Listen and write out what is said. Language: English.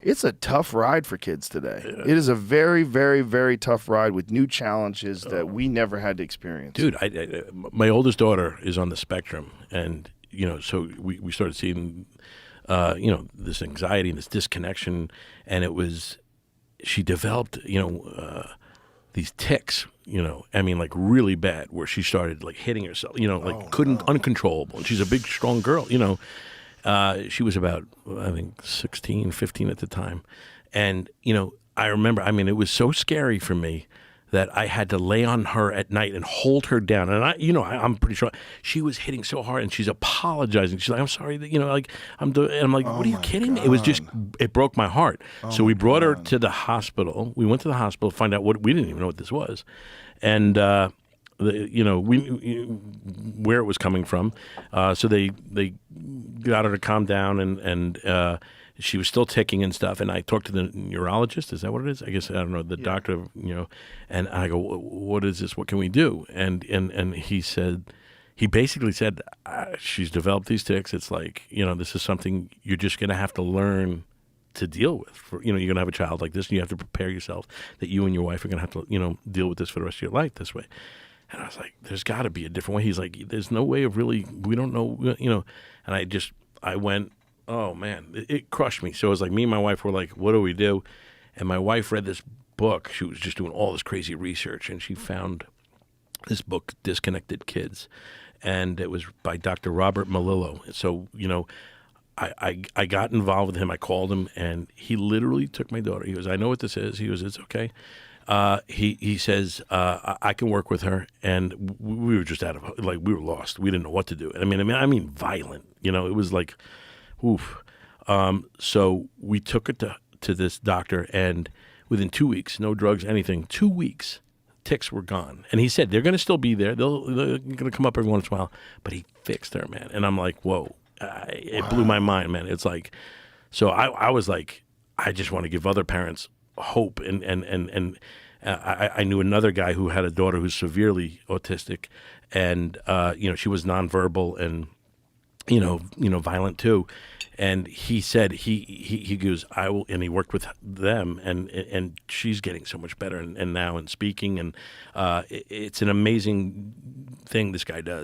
It's a tough ride for kids today. It is a very, very, very tough ride with new challenges that we never had to experience. Dude, my oldest daughter is on the spectrum, and so we started seeing, this anxiety and this disconnection, and she developed, these tics, like really bad, where she started like hitting herself, uncontrollable. And she's a big, strong girl, She was about, I think, 16, 15 at the time. And, I remember, it was so scary for me that I had to lay on her at night and hold her down. And I'm pretty sure she was hitting so hard, and she's apologizing. She's like, "I'm sorry that, and I'm like, what are you kidding me?" It was just, it broke my heart. So we brought her to the hospital. We went to the hospital to find out we didn't even know what this was. And, where it was coming from. So they got her to calm down, and she was still ticking and stuff. And I talked to the neurologist. Is that what it is? I guess, I don't know, the doctor, and I go, "What is this? What can we do?" And he basically said, "She's developed these tics. It's like, this is something you're just going to have to learn to deal with. You're going to have a child like this, and you have to prepare yourself that you and your wife are going to have to, deal with this for the rest of your life this way." And I was like, "There's got to be a different way." He's like, "There's no way of really, we don't know, And I went, oh man, it crushed me. So it was like me and my wife were like, "What do we do?" And my wife read this book. She was just doing all this crazy research, and she found this book, Disconnected Kids. And it was by Dr. Robert Melillo. So, I got involved with him. I called him, and he literally took my daughter. He goes, "I know what this is." He goes, "It's okay." He says, I can work with her. And we were just we were lost. We didn't know what to do. I mean, violent. It was like, oof. So we took it to this doctor, and within 2 weeks, no drugs, anything, 2 weeks, tics were gone. And he said they're going to still be there. They're going to come up every once in a while. But he fixed her, man. And I'm like, whoa. It blew my mind, man. It's like, so I was like, I just want to give other parents hope. And I knew another guy who had a daughter who's severely autistic, and she was nonverbal and violent too. And he said he goes, "I will," and he worked with them, and she's getting so much better and now in speaking, and it's an amazing thing this guy does.